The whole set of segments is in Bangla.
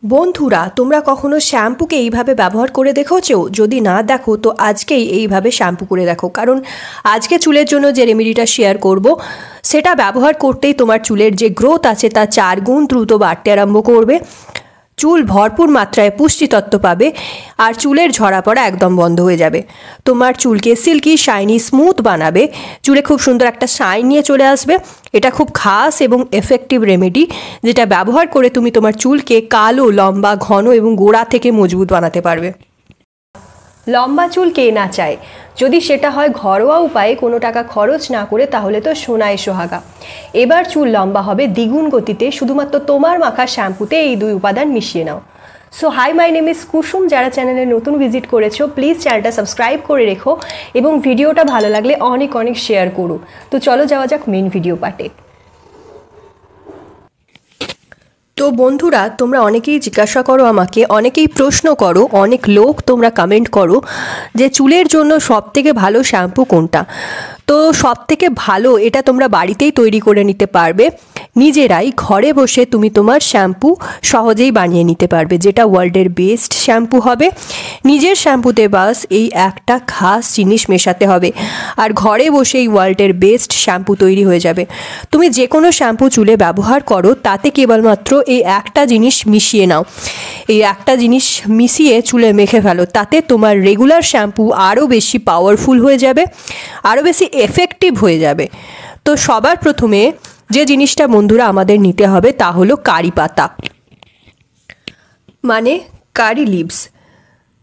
বন্ধুরা, তোমরা কখনো শ্যাম্পুকে এইভাবে ব্যবহার করে দেখেছো? যদি না দেখো তো আজকেই এইভাবে শ্যাম্পু করে দেখো, কারণ আজকে চুলের জন্য যে রেমেডিটা শেয়ার করব সেটা ব্যবহার করতেই তোমার চুলের যে গ্রোথ আছে তা 4 গুণ দ্রুত বাড়তে আরম্ভ করবে। চুল ভরপুর মাত্রায় পুষ্টিতত্ত্ব পাবে আর চুলের ঝরা পড়া একদম বন্ধ হয়ে যাবে। তোমার চুলকে সিল্কি শাইনি স্মুথ বানাবে, চুলে খুব সুন্দর একটা শাইন নিয়ে চলে আসবে। এটা খুব খাস এবং এফেক্টিভ রেমেডি, যেটা ব্যবহার করে তুমি তোমার চুলকে কালো, লম্বা, ঘন এবং গোড়া থেকে মজবুত বানাতে পারবে। লম্বা চুল কে না চায়, যদি সেটা হয় ঘরোয়া উপায়ে কোনো টাকা খরচ না করে, তাহলে তো সোনায় সোহাগা। এবার চুল লম্বা হবে দ্বিগুণ গতিতে শুধুমাত্র তোমার মাখা শ্যাম্পুতে এই 2 উপাদান মিশিয়ে নাও। So hi, my name is Kusum. যারা চ্যানেলে নতুন ভিজিট করেছো প্লিজ চ্যানেলটা সাবস্ক্রাইব করে রেখো এবং ভিডিওটা ভালো লাগলে অনেক অনেক শেয়ার করো। তো চলো যাওয়া যাক মেন ভিডিও পার্টে। তো বন্ধুরা, তোমরা অনেকেই জিজ্ঞাসা করো আমাকে, অনেকেই প্রশ্ন করো, অনেক লোক তোমরা কমেন্ট করো যে চুলের জন্য সবথেকে ভালো শ্যাম্পু কোনটা। তো সবথেকে ভালো এটা তোমরা বাড়িতেই তৈরি করে নিতে পারবে, নিজেরাই ঘরে বসে তুমি তোমার শ্যাম্পু সহজেই বানিয়ে নিতে পারবে, যেটা ওয়ার্ল্ডের বেস্ট শ্যাম্পু হবে। নিজের শ্যাম্পুতে বাস এই একটা খাস জিনিস মেশাতে হবে আর ঘরে বসে এই ওয়ার্ল্ডের বেস্ট শ্যাম্পু তৈরি হয়ে যাবে। তুমি যে কোনো শ্যাম্পু চুলে ব্যবহার করো, তাতে কেবলমাত্র এই একটা জিনিস মিশিয়ে নাও, এই একটা জিনিস মিশিয়ে চুলে মেখে ফেলো, তাতে তোমার রেগুলার শ্যাম্পু আরও বেশি পাওয়ারফুল হয়ে যাবে, আরও বেশি এফেক্টিভ হয়ে যাবে। তো সবার প্রথমে যে জিনিসটা বন্ধুরা আমাদের নিতে হবে তা হলো কারি পাতা, মানে কারি লিভস।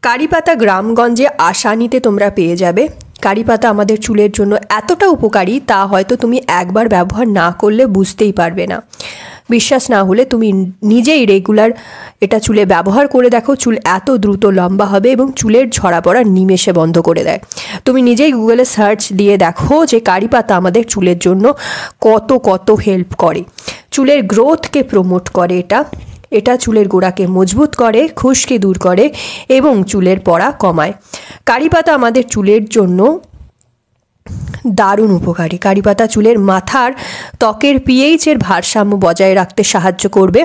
কারি পাতা গ্রামগঞ্জে আসানিতে তোমরা পেয়ে যাবে। কারি পাতা আমাদের চুলের জন্য এতটা উপকারী তা হয়তো তুমি একবার ব্যবহার না করলে বুঝতেই পারবে না। বিশ্বাস না হলে তুমি নিজেই রেগুলার এটা চুলে ব্যবহার করে দেখো, চুল এত দ্রুত লম্বা হবে এবং চুলের ঝরা পড়া নিমেষে বন্ধ করে দেয়। তুমি নিজেই গুগলে সার্চ দিয়ে দেখো যে কারি পাতা আমাদের চুলের জন্য কত কত হেল্প করে, চুলের গ্রোথকে প্রমোট করে। এটা চুলের গোড়াকে মজবুত করে, খুশকি দূর করে এবং চুলের পড়া কমায়। কারি পাতা আমাদের চুলের জন্য দারুণ উপকারী। কারি পাতা চুলের মাথার ত্বকের পিএইচের ভারসাম্য বজায় রাখতে সাহায্য করবে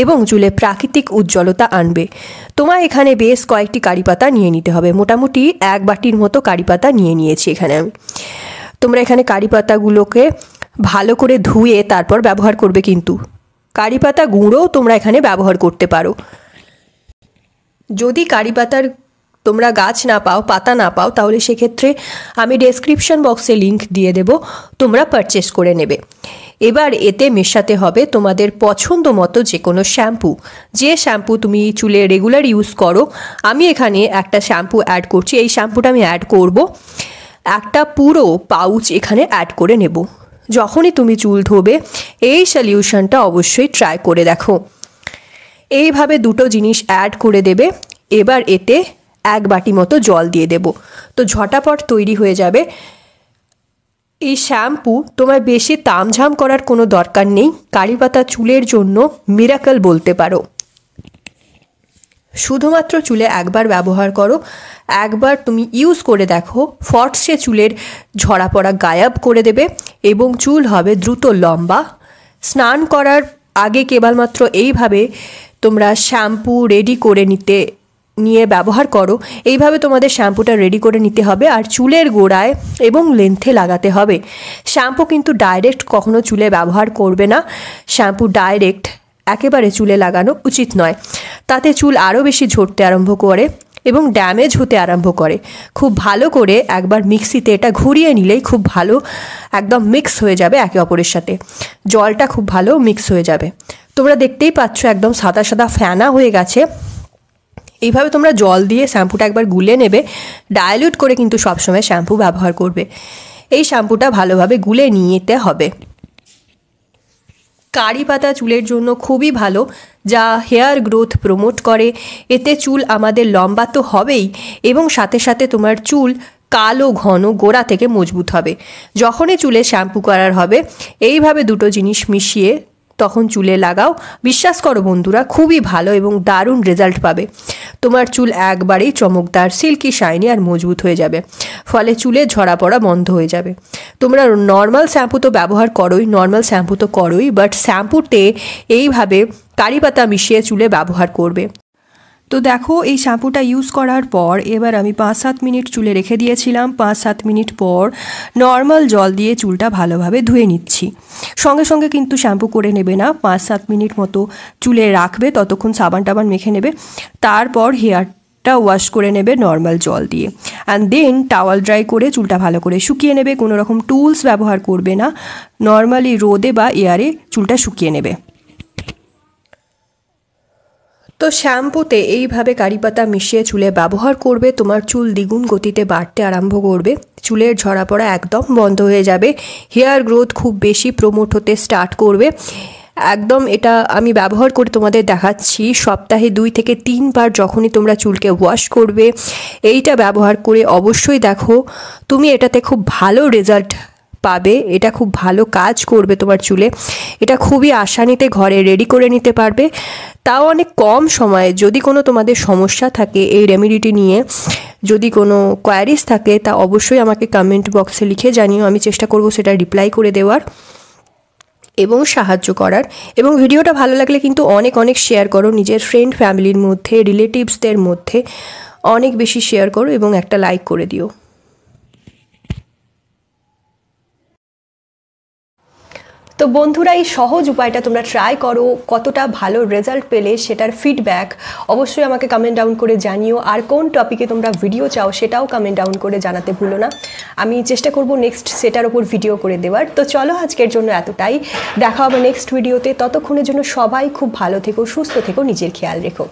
এবং চুলে প্রাকৃতিক উজ্জ্বলতা আনবে। তোমার এখানে বেশ কয়েকটি কারি পাতা নিয়ে নিতে হবে, মোটামুটি 1 বাটির মতো কারি পাতা নিয়ে নিয়েছি এখানে আমি। তোমরা এখানে কারি পাতাগুলোকে ভালো করে ধুয়ে তারপর ব্যবহার করবে, কিন্তু কারি পাতা গুঁড়োও তোমরা এখানে ব্যবহার করতে পারো। যদি কারি পাতার তোমরা গাছ না পাও, পাতা না পাও, তাহলে সেক্ষেত্রে আমি ডেসক্রিপশন বক্সে লিংক দিয়ে দেব, তোমরা পারচেস করে নেবে। এবার এতে মেশাতে হবে তোমাদের পছন্দ মতো যে কোনো শ্যাম্পু, যে শ্যাম্পু তুমি চুলে রেগুলার ইউজ করো। আমি এখানে একটা শ্যাম্পু অ্যাড করছি, এই শ্যাম্পুটা আমি অ্যাড করব, একটা পুরো পাউচ এখানে অ্যাড করে নেব। যখনই তুমি চুল ধোবে এই সলিউশনটা অবশ্যই ট্রাই করে দেখো। এইভাবে 2টো জিনিস অ্যাড করে দেবে। এবার এতে 1 বাটি মতো জল দিয়ে দেব, তো ঝটাপট তৈরি হয়ে যাবে এই শ্যাম্পু। তোমার বেশি তামঝাম করার কোনো দরকার নেই। কারি পাতা চুলের জন্য মিরাকল বলতে পারো। শুধুমাত্র চুলে একবার ব্যবহার করো, একবার তুমি ইউজ করে দেখো, ফটসে চুলের ঝরা পড়া গায়েব করে দেবে এবং চুল হবে দ্রুত লম্বা। স্নান করার আগে কেবলমাত্র এইভাবে তোমরা শ্যাম্পু রেডি করে নিয়ে ব্যবহার করো। এইভাবে তোমাদের শ্যাম্পুটা রেডি করে নিতে হবে আর চুলের গোড়ায় এবং লেন্থে লাগাতে হবে। শ্যাম্পু কিন্তু ডাইরেক্ট কখনো চুলে ব্যবহার করবে না, শ্যাম্পু ডাইরেক্ট একেবারে চুলে লাগানো উচিত নয়, তাতে চুল আরও বেশি ঝরতে আরম্ভ করে এবং ড্যামেজ হতে আরম্ভ করে। খুব ভালো করে একবার মিক্সিতে এটা ঘুরিয়ে নিলেই খুব ভালো একদম মিক্স হয়ে যাবে একে অপরের সাথে, জলটা খুব ভালো মিক্স হয়ে যাবে। তোমরা দেখতেই পাচ্ছ একদম সাদা সাদা ফেনা হয়ে গেছে। এইভাবে তোমরা জল দিয়ে শ্যাম্পুটা একবার গুলে নেবে, ডাইলিউট করে কিন্তু সবসময় শ্যাম্পু ব্যবহার করবে। এই শ্যাম্পুটা ভালোভাবে গুলে নিতে হবে। কারি পাতা চুলের জন্য খুবই ভালো, যা হেয়ার গ্রোথ প্রমোট করে। এতে চুল আমাদের লম্বা তো হবেই এবং সাথে সাথে তোমার চুল কালো ঘন গোড়া থেকে মজবুত হবে। যখনই চুলে শ্যাম্পু করার হবে এইভাবে 2টো জিনিস মিশিয়ে তখন চুলে লাগাও। বিশ্বাস করো বন্ধুরা, খুবই ভালো এবং দারুণ রেজাল্ট পাবে। তোমার চুল একবারেই চমকদার, সিল্কি, শাইনি আর মজবুত হয়ে যাবে। ফলে চুলে ঝরা পড়া বন্ধ হয়ে যাবে। তোমরা নর্মাল শ্যাম্পু তো ব্যবহার করোই, বাট শ্যাম্পুতে এইভাবে কারি পাতা মিশিয়ে চুলে ব্যবহার করবে। তো দেখো, এই শ্যাম্পুটা ইউজ করার পর এবার আমি 5-7 মিনিট চুলে রেখে দিয়েছিলাম। 5-7 মিনিট পর নর্মাল জল দিয়ে চুলটা ভালোভাবে ধুয়ে নিচ্ছি। সঙ্গে সঙ্গে কিন্তু শ্যাম্পু করে নেবে না, 5-7 মিনিট মতো চুলে রাখবে, ততক্ষণ সাবান টাবান মেখে নেবে। তারপর হেয়ারটা ওয়াশ করে নেবে নর্মাল জল দিয়ে, অ্যান্ড দেন টাওয়াল ড্রাই করে চুলটা ভালো করে শুকিয়ে নেবে। কোনো রকম টুলস ব্যবহার করবে না, নর্মালি রোদে বা এয়ারে চুলটা শুকিয়ে নেবে। তো শ্যাম্পুতে এইভাবে কারি পাতা মিশিয়ে চুলে ব্যবহার করবে, তোমার চুল দ্বিগুণ গতিতে বাড়তে আরম্ভ করবে। চুলের ঝরা পড়া একদম বন্ধ হয়ে যাবে, হেয়ার গ্রোথ খুব বেশি প্রমোট হতে স্টার্ট করবে। একদম এটা আমি ব্যবহার করে তোমাদের দেখাচ্ছি। সপ্তাহে 2 থেকে 3 বার যখনই তোমরা চুলকে ওয়াশ করবে, এইটা ব্যবহার করে অবশ্যই দেখো তুমি এটাতে খুব ভালো রেজাল্ট পাবে। এটা খুব ভালো কাজ করবে তোমার চুলে। এটা খুবই আসানিতে ঘরে রেডি করে নিতে পারবে, তাও অনেক কম সময়ে। যদি কোনো তোমাদের সমস্যা থাকে এই রেমেডিটি নিয়ে, যদি কোনো কোয়ারিজ থাকে, তা অবশ্যই আমাকে কমেন্ট বক্সে লিখে জানিও। আমি চেষ্টা করব সেটা রিপ্লাই করে দেওয়ার এবং সাহায্য করার। এবং ভিডিওটা ভালো লাগলে কিন্তু অনেক অনেক শেয়ার করো, নিজের ফ্রেন্ড ফ্যামিলির মধ্যে, রিলেটিভসদের মধ্যে অনেক বেশি শেয়ার করো এবং একটা লাইক করে দিও। তো বন্ধুরা, এই সহজ উপায়টা তোমরা ট্রাই করো। কতটা ভালো রেজাল্ট পেলে সেটার ফিডব্যাক অবশ্যই আমাকে কমেন্ট ডাউন করে জানিও। আর কোন টপিকে তোমরা ভিডিও চাও সেটাও কমেন্ট ডাউন করে জানাতে ভুলো না। আমি চেষ্টা করব নেক্সট সেটার ওপর ভিডিও করে দেওয়ার। তো চলো, আজকের জন্য এতটাই। দেখা হবে নেক্সট ভিডিওতে। ততক্ষণের জন্য সবাই খুব ভালো থেকো, সুস্থ থেকো, নিজের খেয়াল রেখো।